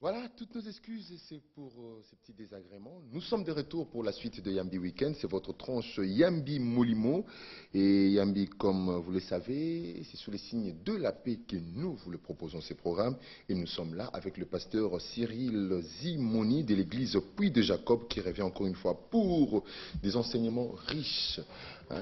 Voilà, toutes nos excuses, et c'est pour ces petits désagréments. Nous sommes de retour pour la suite de Yambi Weekend. C'est votre tranche Yambi Molimo. Et Yambi, comme vous le savez, c'est sous les signes de la paix que nous vous le proposons ces programmes. Et nous sommes là avec le pasteur Cyril Zimoni de l'église Puy de Jacob qui revient encore une fois pour des enseignements riches.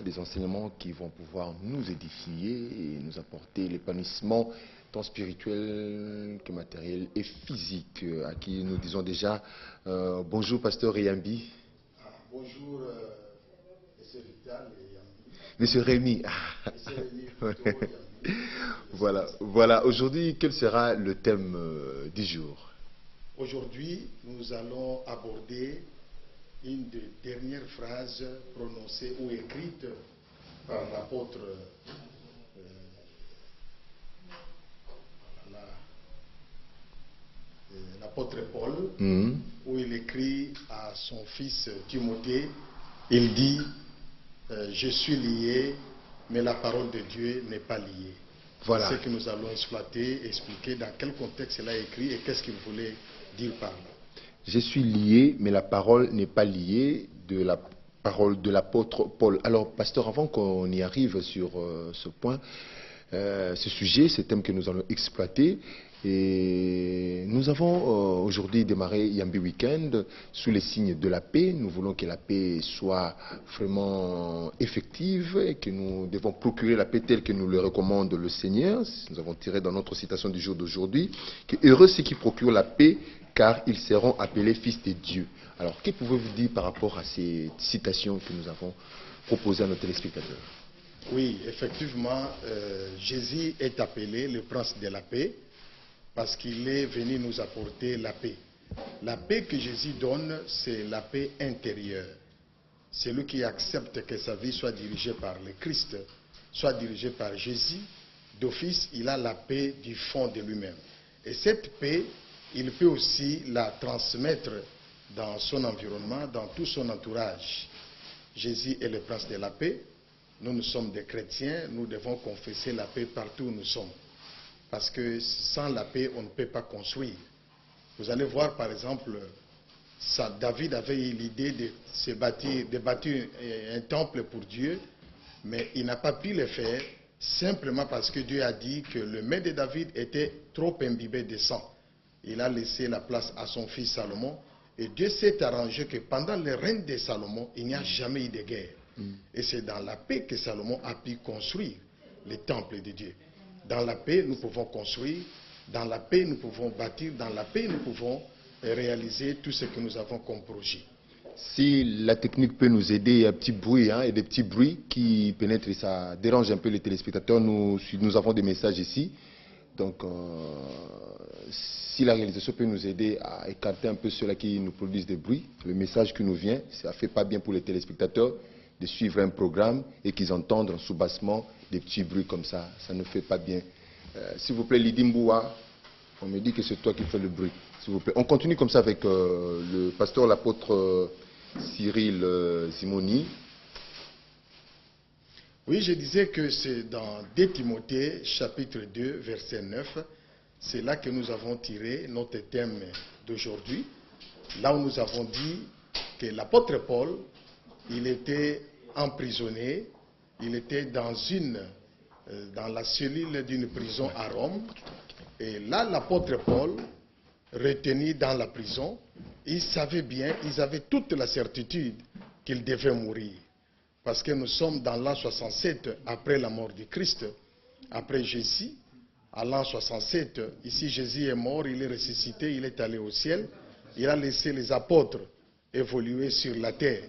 Des enseignements qui vont pouvoir nous édifier et nous apporter l'épanouissement tant spirituel que matériel et physique, à qui nous disons déjà bonjour pasteur Yambi. Bonjour monsieur Vital et Yambi. Monsieur Rémi. Monsieur Rémi, plutôt Yambi. Voilà. Aujourd'hui, quel sera le thème du jour? Aujourd'hui, nous allons aborder une des dernières phrases prononcées ou écrites par l'apôtre Paul, où il écrit à son fils Timothée, il dit je suis lié, mais la parole de Dieu n'est pas liée. Voilà. C'est ce que nous allons exploiter, expliquer dans quel contexte il a écrit et qu'est-ce qu'il voulait dire par là. Je suis lié, mais la parole n'est pas liée, de la parole de l'apôtre Paul. Alors, pasteur, avant qu'on y arrive sur ce point, ce sujet, ce thème que nous allons exploiter, et nous avons aujourd'hui démarré Yambi Weekend sous les signes de la paix. Nous voulons que la paix soit vraiment effective et que nous devons procurer la paix telle que nous le recommande le Seigneur. Nous avons tiré dans notre citation du jour d'aujourd'hui que heureux ceux qui procurent la paix, car ils seront appelés fils de Dieu. Alors, que pouvez-vous dire par rapport à ces citations que nous avons proposées à nos téléspectateurs? Oui, effectivement, Jésus est appelé le prince de la paix parce qu'il est venu nous apporter la paix. La paix que Jésus donne, c'est la paix intérieure. Celui qui accepte que sa vie soit dirigée par le Christ, soit dirigée par Jésus, d'office, il a la paix du fond de lui-même. Et cette paix, il peut aussi la transmettre dans son environnement, dans tout son entourage. Jésus est le prince de la paix. Nous sommes des chrétiens, nous devons confesser la paix partout où nous sommes. Parce que sans la paix, on ne peut pas construire. Vous allez voir, par exemple, David avait eu l'idée de bâtir un temple pour Dieu, mais il n'a pas pu le faire simplement parce que Dieu a dit que le maître de David était trop imbibé de sang. Il a laissé la place à son fils Salomon, et Dieu s'est arrangé que pendant le règne de Salomon, il n'y a jamais eu de guerre. Et c'est dans la paix que Salomon a pu construire le temple de Dieu. Dans la paix, nous pouvons construire, dans la paix, nous pouvons bâtir, dans la paix, nous pouvons réaliser tout ce que nous avons comme projet. Si la technique peut nous aider, il y a un petit bruit, et des petits bruits qui pénètrent et ça dérange un peu les téléspectateurs. Nous avons des messages ici. Donc, si la réalisation peut nous aider à écarter un peu ceux-là qui nous produisent des bruits, le message qui nous vient, ça ne fait pas bien pour les téléspectateurs de suivre un programme et qu'ils entendent en sous-bassement des petits bruits comme ça. Ça ne fait pas bien. S'il vous plaît, Lydie Mboua, on me dit que c'est toi qui fais le bruit. S'il vous plaît. On continue comme ça avec le pasteur, l'apôtre Cyril Zimoni. Oui, je disais que c'est dans 2 Timothée, chapitre 2, verset 9. C'est là que nous avons tiré notre thème d'aujourd'hui. Là où nous avons dit que l'apôtre Paul, il était emprisonné, il était dans la cellule d'une prison à Rome. Et là, l'apôtre Paul, retenu dans la prison, il savait bien, ils avaient toute la certitude qu'il devait mourir. Parce que nous sommes dans l'an 67 après la mort du Christ, après Jésus. À l'an 67, ici Jésus est mort, il est ressuscité, il est allé au ciel. Il a laissé les apôtres évoluer sur la terre.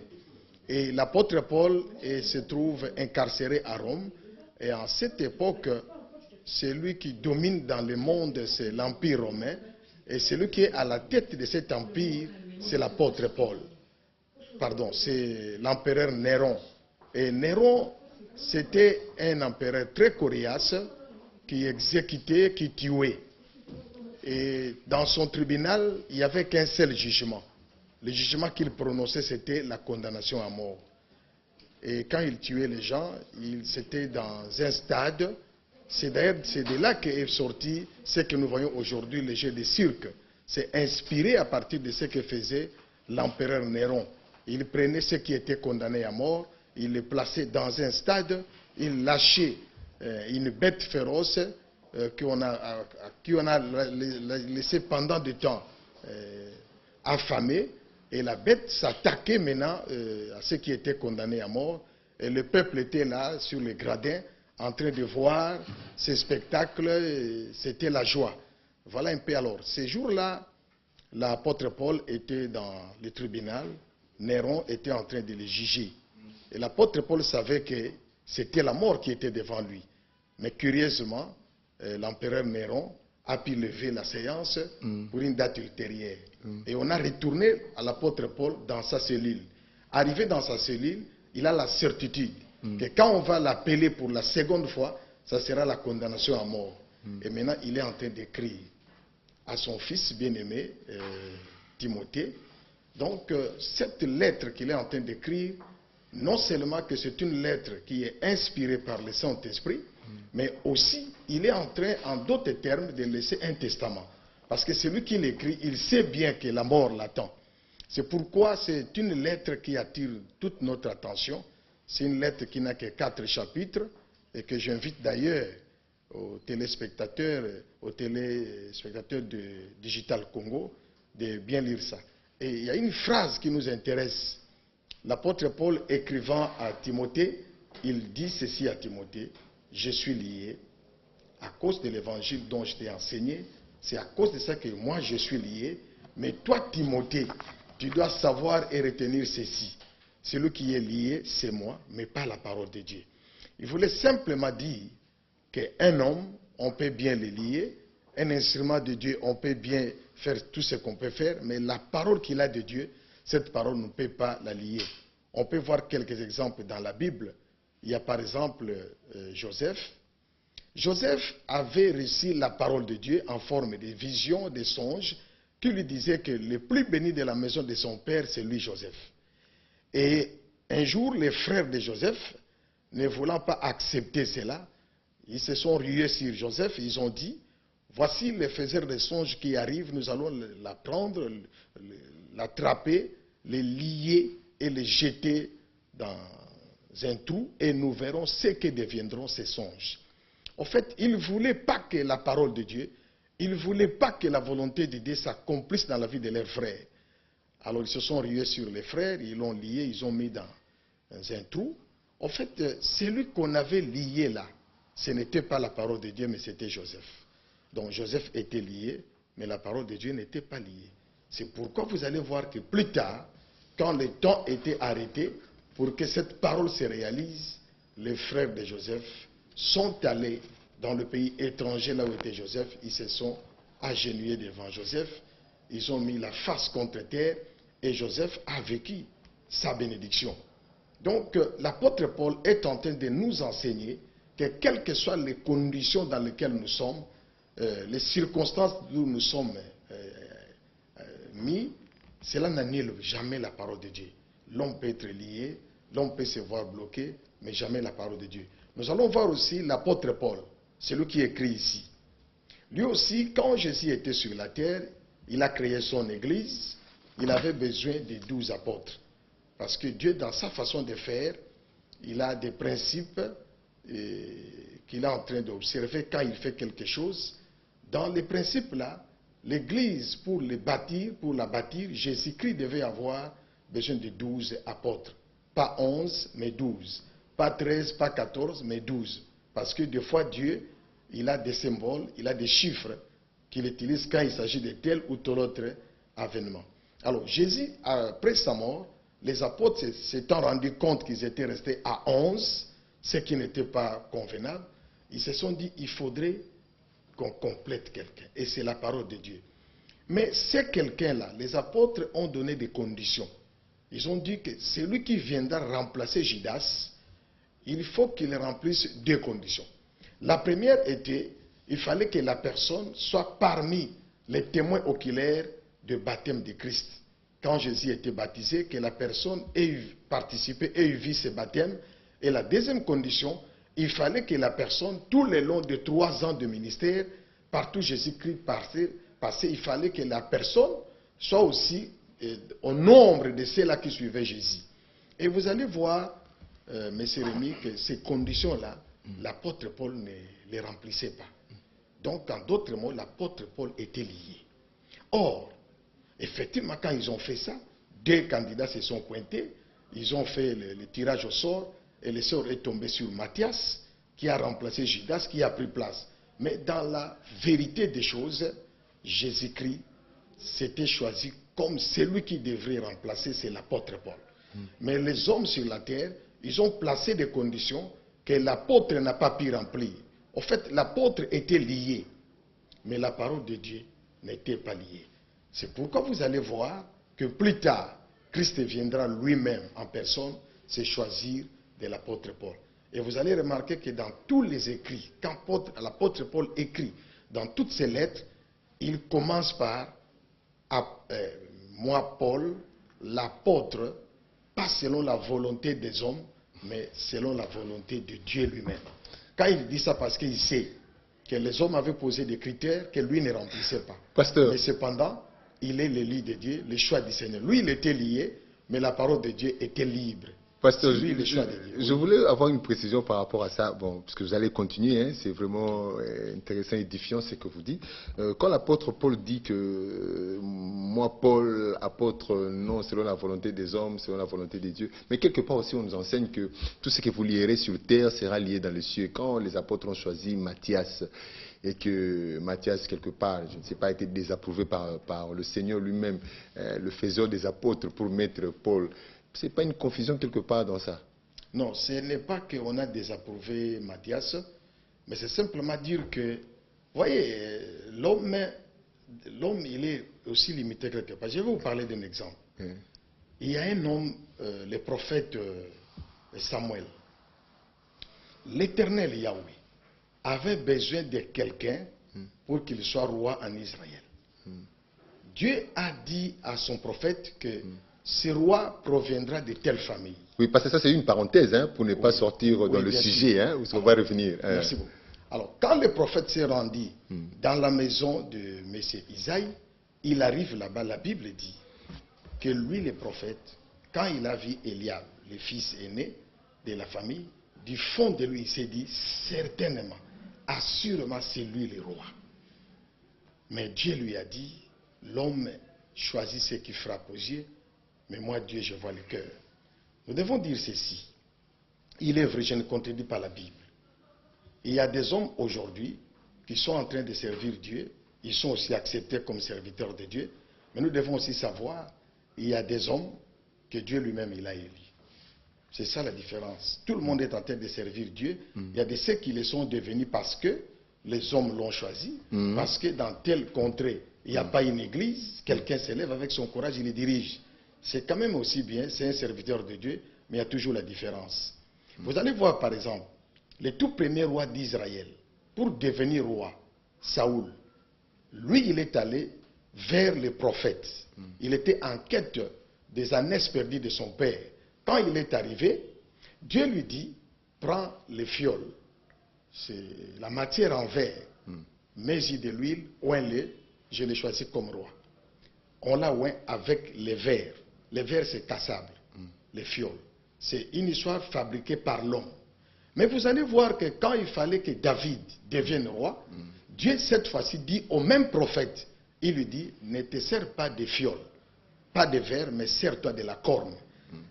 Et l'apôtre Paul se trouve incarcéré à Rome. Et en cette époque, celui qui domine dans le monde, c'est l'Empire romain. Et celui qui est à la tête de cet empire, c'est l'apôtre Paul. Pardon, c'est l'empereur Néron. Et Néron, c'était un empereur très coriace qui exécutait, qui tuait. Et dans son tribunal, il n'y avait qu'un seul jugement. Le jugement qu'il prononçait, c'était la condamnation à mort. Et quand il tuait les gens, c'était dans un stade. C'est de là qu'est sorti ce que nous voyons aujourd'hui, les jeux de cirque. c'est inspiré à partir de ce que faisait l'empereur Néron. Il prenait ceux qui étaient condamnés à mort, il les plaçait dans un stade, il lâchait une bête féroce qu'on a laissé pendant du temps affamée, et la bête s'attaquait maintenant à ceux qui étaient condamnés à mort, et le peuple était là sur les gradins en train de voir ces spectacles, c'était la joie. Voilà un peu. Alors, ces jours-là, l'apôtre Paul était dans le tribunal, Néron était en train de le juger. Et l'apôtre Paul savait que c'était la mort qui était devant lui. Mais curieusement, l'empereur Néron a pu lever la séance pour une date ultérieure. Et on a retourné à l'apôtre Paul dans sa cellule. Arrivé dans sa cellule, il a la certitude que quand on va l'appeler pour la seconde fois, ça sera la condamnation à mort. Et maintenant, il est en train d'écrire à son fils bien-aimé, Timothée. Donc, cette lettre qu'il est en train d'écrire, non seulement que c'est une lettre qui est inspirée par le Saint-Esprit, mais aussi, il est en train, en d'autres termes, de laisser un testament. Parce que celui qui l'écrit, il sait bien que la mort l'attend. C'est pourquoi c'est une lettre qui attire toute notre attention. C'est une lettre qui n'a que 4 chapitres et que j'invite d'ailleurs aux téléspectateurs de Digital Congo de bien lire ça. Et il y a une phrase qui nous intéresse. L'apôtre Paul, écrivant à Timothée, il dit ceci à Timothée: je suis lié à cause de l'évangile dont je t'ai enseigné. C'est à cause de ça que moi je suis lié. Mais toi, Timothée, tu dois savoir et retenir ceci. Celui qui est lié, c'est moi, mais pas la parole de Dieu. Il voulait simplement dire qu'un homme, on peut bien le lier. Un instrument de Dieu, on peut bien faire tout ce qu'on peut faire, mais la parole qu'il a de Dieu, cette parole ne peut pas la lier. On peut voir quelques exemples dans la Bible. Il y a par exemple Joseph. Joseph avait reçu la parole de Dieu en forme de visions, de songes, qui lui disaient que le plus béni de la maison de son père, c'est lui, Joseph. Et un jour, les frères de Joseph, ne voulant pas accepter cela, ils se sont rués sur Joseph, ils ont dit: voici le faiseur des songes qui arrive, nous allons la prendre, l'attraper, le lier et le jeter dans un trou, et nous verrons ce que deviendront ces songes. En fait, ils ne voulaient pas que la parole de Dieu, ils ne voulaient pas que la volonté de Dieu s'accomplisse dans la vie de leurs frères. Alors ils se sont rués sur les frères, ils l'ont lié, ils ont mis dans un trou. En fait, celui qu'on avait lié là, ce n'était pas la parole de Dieu, mais c'était Joseph. Donc Joseph était lié, mais la parole de Dieu n'était pas liée. C'est pourquoi vous allez voir que plus tard, quand le temps était arrêté, pour que cette parole se réalise, les frères de Joseph sont allés dans le pays étranger, là où était Joseph, ils se sont agenouillés devant Joseph, ils ont mis la face contre terre, et Joseph a vécu sa bénédiction. Donc l'apôtre Paul est en train de nous enseigner que quelles que soient les conditions dans lesquelles nous sommes, les circonstances où nous sommes mis, cela n'annule jamais la parole de Dieu. L'homme peut être lié, l'homme peut se voir bloqué, mais jamais la parole de Dieu. Nous allons voir aussi l'apôtre Paul, celui qui écrit ici. Lui aussi, quand Jésus était sur la terre, il a créé son église, il avait besoin de 12 apôtres. Parce que Dieu, dans sa façon de faire, il a des principes qu'il est en train d'observer quand il fait quelque chose. Dans les principes-là, l'église, pour la bâtir, Jésus-Christ devait avoir besoin de 12 apôtres. Pas 11, mais 12. Pas 13, pas 14, mais 12. Parce que des fois, Dieu, il a des symboles, il a des chiffres qu'il utilise quand il s'agit de tel ou tel autre avènement. Alors, Jésus, après sa mort, les apôtres s'étant rendus compte qu'ils étaient restés à 11, ce qui n'était pas convenable, ils se sont dit, il faudrait qu'on complète quelqu'un. Et c'est la parole de Dieu. Mais ces quelqu'un-là, les apôtres ont donné des conditions. Ils ont dit que celui qui viendra remplacer Judas, il faut qu'il remplisse 2 conditions. La première était, il fallait que la personne soit parmi les témoins oculaires du baptême de Christ. Quand Jésus était baptisé, que la personne ait participé, ait vu ce baptême. Et la deuxième condition, il fallait que la personne, tout le long de 3 ans de ministère, partout Jésus-Christ parce qu'il fallait que la personne soit aussi au nombre de ceux-là qui suivaient Jésus. Et vous allez voir, M. Rémy, que ces conditions-là, l'apôtre Paul ne les remplissait pas. Donc, en d'autres mots, l'apôtre Paul était lié. Or, effectivement, quand ils ont fait ça, 2 candidats se sont pointés, ils ont fait le tirage au sort, et le sort est tombé sur Matthias, qui a remplacé Judas, qui a pris place. Mais dans la vérité des choses, Jésus-Christ s'était choisi comme celui qui devrait remplacer, c'est l'apôtre Paul. Mais les hommes sur la terre, ils ont placé des conditions que l'apôtre n'a pas pu remplir. En fait, l'apôtre était lié, mais la parole de Dieu n'était pas liée. C'est pourquoi vous allez voir que plus tard, Christ viendra lui-même en personne se choisir de l'apôtre Paul. Et vous allez remarquer que dans tous les écrits, quand l'apôtre Paul écrit dans toutes ses lettres, il commence par moi, Paul, l'apôtre, pas selon la volonté des hommes, mais selon la volonté de Dieu lui-même. Quand il dit ça, parce qu'il sait que les hommes avaient posé des critères que lui ne remplissait pas. Pasteur. Mais cependant, il est le lit de Dieu, le choix du Seigneur. Lui, il était lié, mais la parole de Dieu était libre. Pasteur, lui, le choix de Dieu. Je voulais avoir une précision par rapport à ça, bon, parce que vous allez continuer, hein, c'est vraiment intéressant et édifiant ce que vous dites. Quand l'apôtre Paul dit que moi, Paul, apôtre, non selon la volonté des hommes, selon la volonté de Dieu, mais quelque part aussi on nous enseigne que tout ce que vous lierez sur terre sera lié dans les cieux. Quand les apôtres ont choisi Matthias, et que Matthias, quelque part, je ne sais pas, a été désapprouvé par le Seigneur lui-même, le faiseur des apôtres, pour mettre Paul, ce n'est pas une confusion quelque part dans ça? Non, ce n'est pas qu'on a désapprouvé Matthias, mais c'est simplement dire que, vous voyez, l'homme, il est aussi limité quelque part. Je vais vous parler d'un exemple. Il y a un homme, le prophète Samuel. L'Éternel Yahweh avait besoin de quelqu'un pour qu'il soit roi en Israël. Dieu a dit à son prophète que ce roi proviendra de telle famille. Oui, parce que ça c'est une parenthèse, hein, pour ne pas sortir dans le sujet, hein, où on va revenir. Merci beaucoup. Alors, quand le prophète s'est rendu dans la maison de M. Isaïe, il arrive là-bas, la Bible dit que lui, le prophète, quand il a vu Eliab, le fils aîné de la famille, du fond de lui, il s'est dit, certainement, assurément, c'est lui le roi. Mais Dieu lui a dit, l'homme choisit ce qui frappe aux yeux, mais moi, Dieu, je vois le cœur. Nous devons dire ceci. Il est vrai, je ne contredis pas la Bible. Il y a des hommes aujourd'hui qui sont en train de servir Dieu. Ils sont aussi acceptés comme serviteurs de Dieu. Mais nous devons aussi savoir, il y a des hommes que Dieu lui-même, il a élus. C'est ça la différence. Tout le monde est en train de servir Dieu. Il y a de ceux qui le sont devenus parce que les hommes l'ont choisi. Parce que dans telle contrée, il n'y a pas une église. Quelqu'un s'élève avec son courage, il les dirige. C'est quand même aussi bien, c'est un serviteur de Dieu, mais il y a toujours la différence. Vous allez voir par exemple, le tout premier roi d'Israël, pour devenir roi, Saoul, lui il est allé vers les prophètes. Il était en quête des ânesses perdues de son père. Quand il est arrivé, Dieu lui dit, prends les fioles, c'est la matière en verre, mets-y de l'huile, oins-le, je l'ai choisi comme roi. On l'a oint avec les verres. Les verres, c'est cassable, les fioles. C'est une histoire fabriquée par l'homme. Mais vous allez voir que quand il fallait que David devienne roi, Dieu, cette fois-ci, dit au même prophète, il lui dit, ne te sers pas de fioles, pas de verre, mais sers-toi de la corne.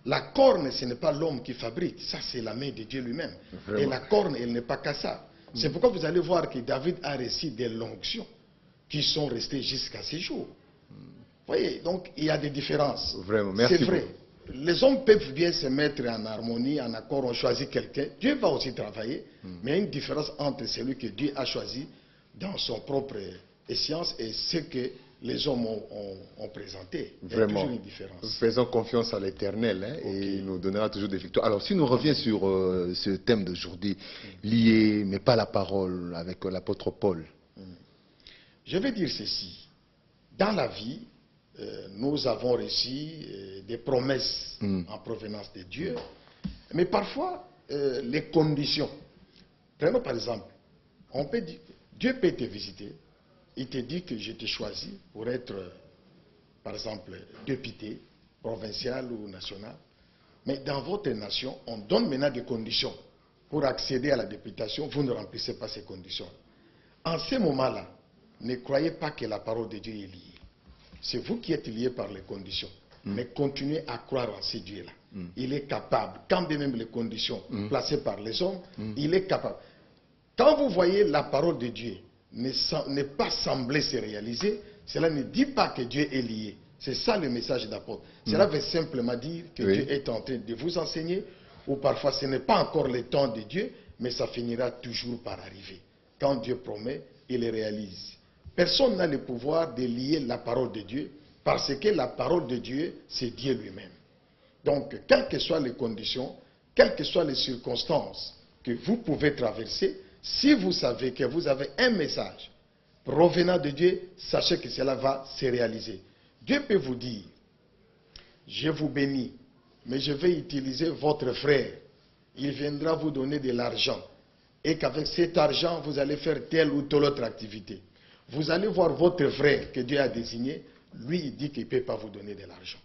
La corne, ce n'est pas l'homme qui fabrique, ça c'est la main de Dieu lui-même. Et la corne, elle n'est pas cassable. C'est pourquoi vous allez voir que David a reçu des l'onction qui sont restées jusqu'à ce jour. Vous voyez, donc il y a des différences. Vraiment, merci. C'est vrai. Les hommes peuvent bien se mettre en harmonie, en accord, on choisit quelqu'un. Dieu va aussi travailler, mais il y a une différence entre celui que Dieu a choisi dans son propre essence et ce que les hommes ont présenté. Il y a Vraiment. toujours une différence. Faisons confiance à l'Éternel, hein, et il nous donnera toujours des victoires. Alors, si nous revenons sur ce thème d'aujourd'hui, lié, mais pas la parole, avec l'apôtre Paul. Je vais dire ceci. Dans la vie, nous avons reçu des promesses en provenance de Dieu, mais parfois, les conditions. Prenons par exemple, on peut dire, Dieu peut te visiter, il te dit que je t'ai choisi pour être, par exemple, député, provincial ou national. Mais dans votre nation, on donne maintenant des conditions. Pour accéder à la députation, vous ne remplissez pas ces conditions. En ce moment-là, ne croyez pas que la parole de Dieu est liée. C'est vous qui êtes liés par les conditions. Mais continuez à croire en ce Dieu-là. Il est capable, quand bien même les conditions placées par les hommes, il est capable. Quand vous voyez la parole de Dieu ne pas sembler se réaliser, cela ne dit pas que Dieu est lié. C'est ça le message d'apôtre. Cela veut simplement dire que Dieu est en train de vous enseigner, ou parfois ce n'est pas encore le temps de Dieu, mais ça finira toujours par arriver. Quand Dieu promet, il le réalise. Personne n'a le pouvoir de lier la parole de Dieu, parce que la parole de Dieu, c'est Dieu lui-même. Donc, quelles que soient les conditions, quelles que soient les circonstances que vous pouvez traverser, si vous savez que vous avez un message provenant de Dieu, sachez que cela va se réaliser. Dieu peut vous dire, je vous bénis, mais je vais utiliser votre frère. Il viendra vous donner de l'argent. Et qu'avec cet argent, vous allez faire telle ou telle autre activité. Vous allez voir votre frère que Dieu a désigné. Lui, il dit qu'il ne peut pas vous donner de l'argent.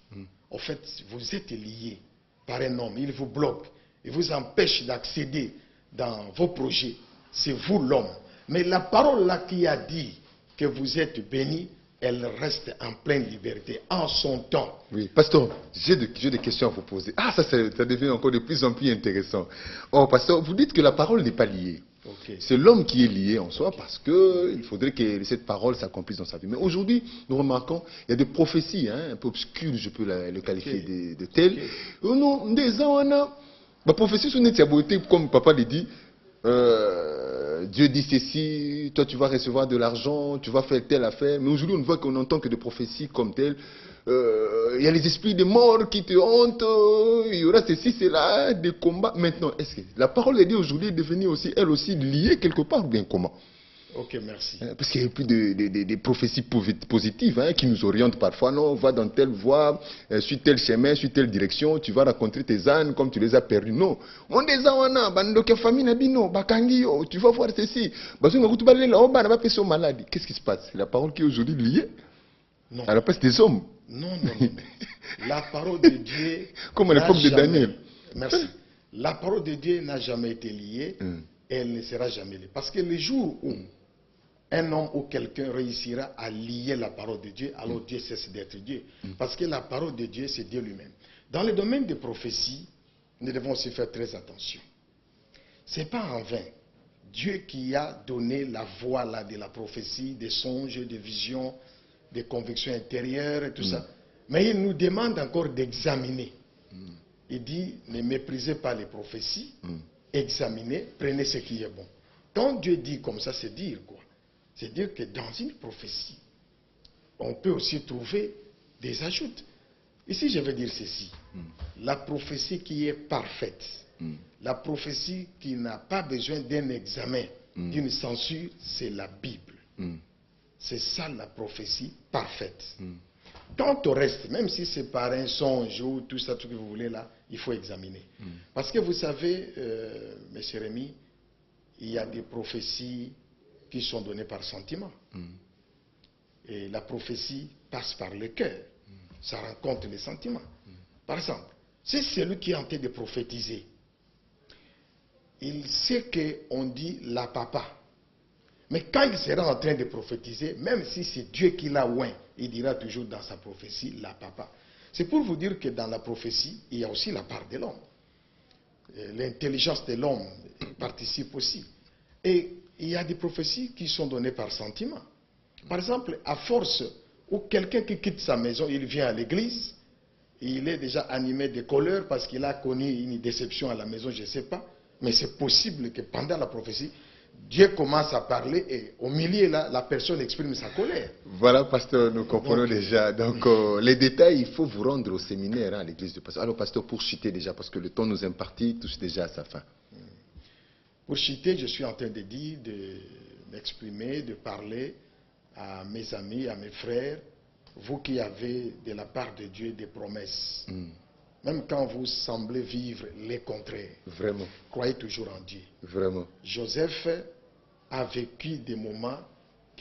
En fait, vous êtes lié par un homme. Il vous bloque. Il vous empêche d'accéder dans vos projets. C'est vous l'homme. Mais la parole là qui a dit que vous êtes béni, elle reste en pleine liberté, en son temps. Oui, pasteur, j'ai des questions à vous poser. Ah, ça devient encore de plus en plus intéressant. Oh, pasteur, vous dites que la parole n'est pas liée. Okay. C'est l'homme qui est lié en soi parce qu'il faudrait que cette parole s'accomplisse dans sa vie. Mais aujourd'hui, nous remarquons, il y a des prophéties, un peu obscures, je peux le qualifier de telles. Non, des ans, la prophétie, c'est beauté, comme papa le dit. Dieu dit ceci, toi tu vas recevoir de l'argent, tu vas faire telle affaire. Mais aujourd'hui, on voit qu'on entend que des prophéties comme telles. Il y a les esprits de mort qui te hantent, il y aura ceci, cela, des combats. Maintenant, est-ce que la parole de Dieu aujourd'hui est devenue aussi, elle aussi, liée quelque part ou bien comment? Ok, merci. Parce qu'il y a plus de prophéties positives qui nous orientent parfois. Non, va dans telle voie, suis tel chemin, suis telle direction, tu vas rencontrer tes ânes comme tu les as perdus. Non. On des ânes, tu vas voir ceci. Qu'est-ce qui se passe? C'est la parole qui est aujourd'hui liée à la place des hommes. Non, non, non. La parole de Dieu. Comme à l'époque de Daniel. Merci. La parole de Dieu n'a jamais été liée. Et elle ne sera jamais liée. Parce que le jour où un homme ou quelqu'un réussira à lier la parole de Dieu, alors Dieu cesse d'être Dieu. Parce que la parole de Dieu, c'est Dieu lui-même. Dans le domaine des prophéties, nous devons aussi faire très attention. Ce n'est pas en vain. Dieu qui a donné la voix là, de la prophétie, des songes, des visions, des convictions intérieures et tout ça. Mais il nous demande encore d'examiner. Il dit, ne méprisez pas les prophéties, examinez, prenez ce qui est bon. Quand Dieu dit comme ça, c'est dire quoi? C'est dire que dans une prophétie, on peut aussi trouver des ajouts. Ici, je vais dire ceci. La prophétie qui est parfaite, la prophétie qui n'a pas besoin d'un examen, d'une censure, c'est la Bible. C'est ça la prophétie parfaite. Quant au reste, même si c'est par un songe ou tout ça, tout ce que vous voulez là, il faut examiner. Parce que vous savez, M. Rémy, il y a des prophéties qui sont données par sentiment. Et la prophétie passe par le cœur. Ça rencontre les sentiments. Par exemple, si c'est lui qui est en train de prophétiser, il sait qu'on dit la papa. Mais quand il sera en train de prophétiser, même si c'est Dieu qui l'a oint, il dira toujours dans sa prophétie, la papa. C'est pour vous dire que dans la prophétie, il y a aussi la part de l'homme. L'intelligence de l'homme participe aussi. Et il y a des prophéties qui sont données par sentiment. Par exemple, à force où quelqu'un qui quitte sa maison, il vient à l'église, il est déjà animé de colère parce qu'il a connu une déception à la maison, je ne sais pas. Mais c'est possible que pendant la prophétie, Dieu commence à parler et au milieu, là, la personne exprime sa colère. Voilà, pasteur, nous comprenons déjà. Donc, les détails, il faut vous rendre au séminaire à l'église du pasteur. Alors, pasteur, pour chuter déjà, parce que le temps nous imparti touche déjà à sa fin. Pour chuter, je suis en train de dire, de m'exprimer, de parler à mes amis, à mes frères, vous qui avez de la part de Dieu des promesses. Même quand vous semblez vivre les contraires. Vraiment. Croyez toujours en Dieu. Vraiment. Joseph a vécu des moments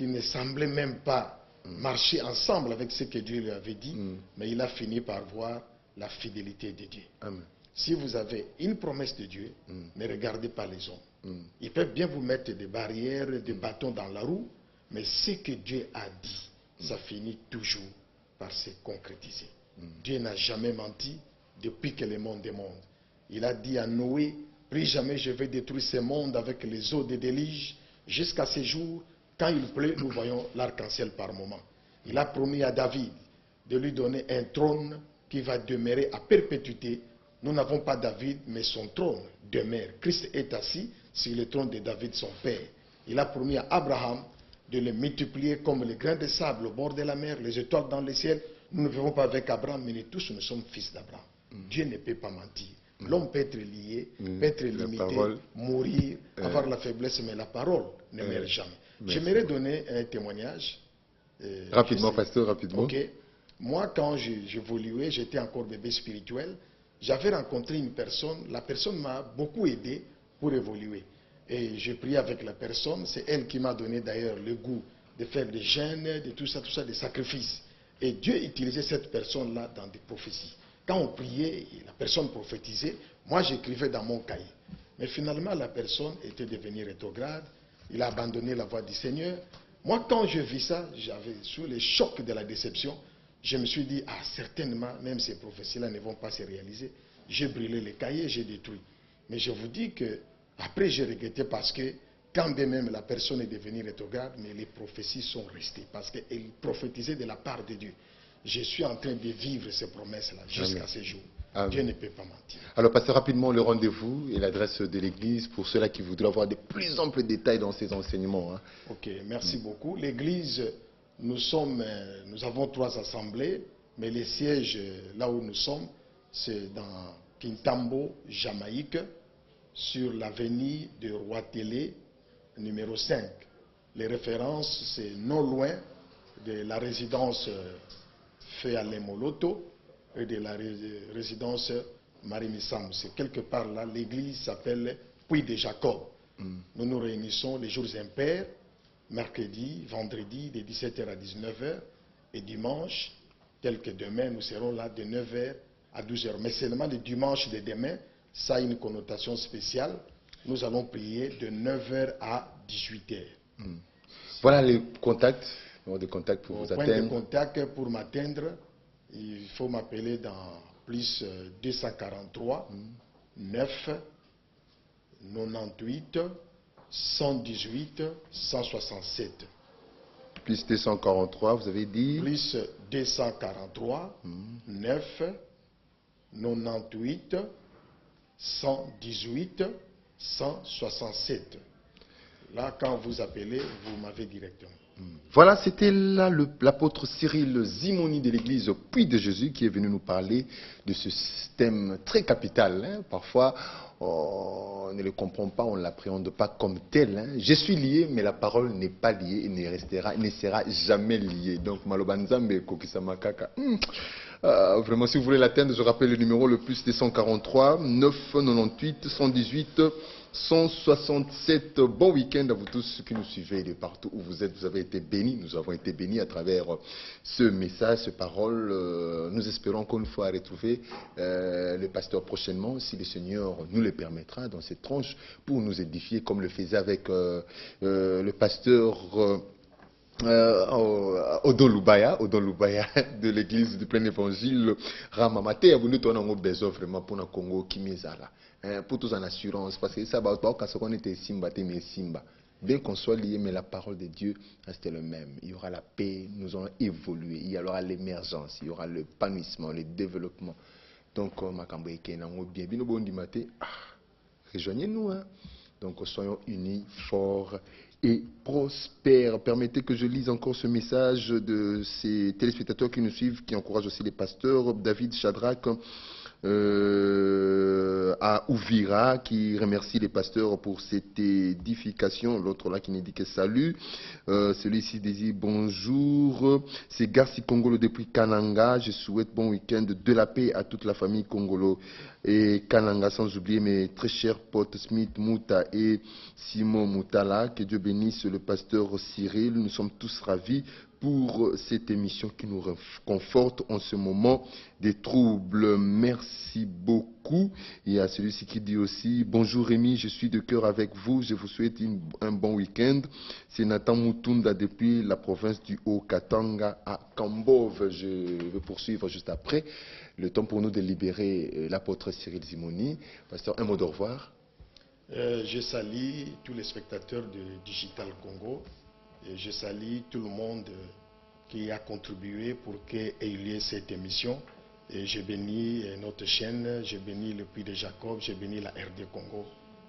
qui ne semblaient même pas marcher ensemble avec ce que Dieu lui avait dit, mais il a fini par voir la fidélité de Dieu. Amen. Si vous avez une promesse de Dieu, ne regardez pas les hommes. Ils peuvent bien vous mettre des barrières, des bâtons dans la roue, mais ce que Dieu a dit, ça finit toujours par se concrétiser. Dieu n'a jamais menti depuis que le monde est monde. Il a dit à Noé, plus jamais je vais détruire ce monde avec les eaux de déluge, jusqu'à ce jour, quand il pleut, nous voyons l'arc-en-ciel par moment. Il a promis à David de lui donner un trône qui va demeurer à perpétuité. Nous n'avons pas David, mais son trône demeure. Christ est assis sur le trône de David, son père. Il a promis à Abraham de le multiplier comme les grains de sable au bord de la mer, les étoiles dans le ciel. Nous ne vivons pas avec Abraham, mais nous tous nous sommes fils d'Abraham. Dieu ne peut pas mentir. L'homme peut être lié, peut être limité, mourir, avoir la faiblesse, mais la parole ne meurt jamais. J'aimerais donner un témoignage. Rapidement, pasteur, rapidement. Ok. Moi, quand j'évoluais, j'étais encore bébé spirituel, j'avais rencontré une personne, la personne m'a beaucoup aidé pour évoluer. Et j'ai prié avec la personne, c'est elle qui m'a donné d'ailleurs le goût de faire des jeûnes, de tout ça, des sacrifices. Et Dieu utilisait cette personne-là dans des prophéties. Quand on priait, la personne prophétisait, moi j'écrivais dans mon cahier. Mais finalement, la personne était devenue rétrograde, il a abandonné la voie du Seigneur. Moi, quand je vis ça, j'avais sous le choc de la déception, je me suis dit, ah, certainement, même ces prophéties-là ne vont pas se réaliser. J'ai brûlé les cahiers, j'ai détruit. Mais je vous dis que, après, j'ai regretté parce que, quand bien même la personne est devenue rétrograde, mais les prophéties sont restées. Parce qu'elle prophétisait de la part de Dieu. Je suis en train de vivre ces promesses-là jusqu'à ce jour. Amen. Dieu ne peut pas mentir. Alors, passez rapidement le rendez-vous et l'adresse de l'Église pour ceux-là qui voudraient avoir de plus amples détails dans ces enseignements. Hein. Ok, merci beaucoup. L'Église, nous avons 3 assemblées, mais les sièges, là où nous sommes, c'est dans Kintambo, Jamaïque, sur l'avenue de Roi-Télé, numéro 5. Les références, c'est non loin de la résidence Féalé-Moloto et de la résidence Marie-Missam. C'est quelque part là, l'église s'appelle Puy de Jacob. Nous nous réunissons les jours impairs, mercredi, vendredi, de 17h à 19h, et dimanche, tel que demain, nous serons là de 9h à 12h. Mais seulement le dimanche de demain, ça a une connotation spéciale. Nous allons prier de 9h à 18h. Voilà les contacts. De contact pour vous atteindre. Point de contact pour m'atteindre, il faut m'appeler dans plus 243 9 98 118 167. Plus 243, vous avez dit. Plus 243 9 98 118 167. Là, quand vous appelez, vous m'avez directement. Voilà, c'était là l'apôtre Cyril Zimoni de l'église Puy de Jésus qui est venu nous parler de ce système très capital. Hein. Parfois, on ne le comprend pas, on ne l'appréhende pas comme tel. Hein. Je suis lié, mais la parole n'est pas liée et ne sera jamais liée. Donc, Malobanzambe Kokisamakaka. Vraiment, si vous voulez l'atteindre, je rappelle le numéro le plus 243 998 118 167. Bon week-end à vous tous ceux qui nous suivez de partout où vous êtes. Vous avez été bénis. Nous avons été bénis à travers ce message, ces paroles. Nous espérons qu'une fois retrouver le pasteur prochainement, si le Seigneur nous le permettra, dans cette tranche, pour nous édifier comme le faisait avec le pasteur Odolubaya de l'église du plein évangile Ramamate. Vous nous donnons besoin vraiment pour le Congo qui là. Pour tous en assurance, parce que ça va on était Simba, mais Simba. Bien qu'on soit lié, mais la parole de Dieu reste le même. Il y aura la paix, nous allons évoluer, il y aura l'émergence, il y aura l'épanouissement, le développement. Donc, rejoignez-nous. Hein? Donc, soyons unis, forts et prospères. Permettez que je lise encore ce message de ces téléspectateurs qui nous suivent, qui encouragent aussi les pasteurs. David Shadrach à Ouvira, qui remercie les pasteurs pour cette édification. L'autre là qui nous dit que salut. Celui-ci dit bonjour. C'est Garci Congolo depuis Kananga. Je souhaite bon week-end de la paix à toute la famille Congolo et Kananga, sans oublier mes très chers potes Smith Mouta et Simon Moutala. Que Dieu bénisse le pasteur Cyril. Nous sommes tous ravis pour cette émission qui nous conforte en ce moment des troubles. Merci beaucoup. Il y a celui-ci qui dit aussi bonjour Rémi, je suis de cœur avec vous, je vous souhaite un bon week-end. C'est Nathan Mutunda depuis la province du Haut-Katanga à Kambove. Je vais poursuivre juste après. Le temps pour nous de libérer l'apôtre Cyril Zimoni. Pasteur, un mot de revoir. Je salue tous les spectateurs de Digital Congo. Et je salue tout le monde qui a contribué pour qu'il y ait cette émission. Et je bénis notre chaîne, je bénis le Puy de Jacob, je bénis la RD Congo,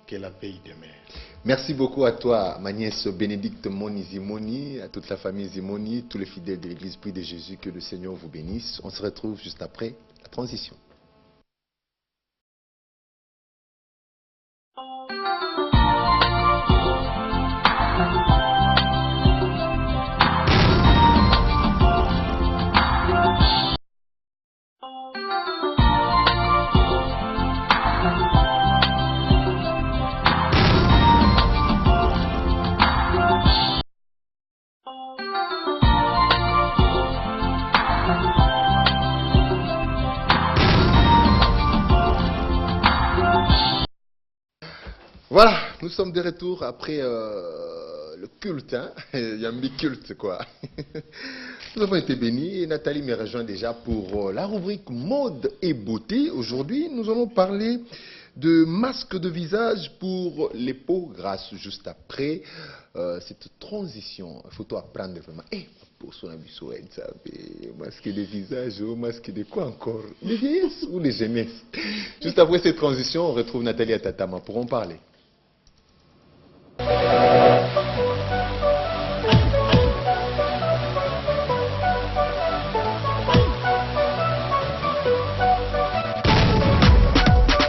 qui est la pays de mer. Merci beaucoup à toi, ma nièce Bénédicte Moni Zimoni, à toute la famille Zimoni, tous les fidèles de l'Église Puy de Jésus, que le Seigneur vous bénisse. On se retrouve juste après la transition. Voilà, nous sommes de retour après le culte, hein? Il y a un mi-culte quoi. Nous avons été bénis et Nathalie me rejoint déjà pour la rubrique mode et beauté. Aujourd'hui, nous allons parler de masque de visage pour les peaux grasses. Juste après cette transition, il faut tout apprendre vraiment. Pour son abisso, masque de visage, masque de quoi encore? Les vieillesses ou les jeunesses? Juste après cette transition, on retrouve Nathalie Atatama pour en parler.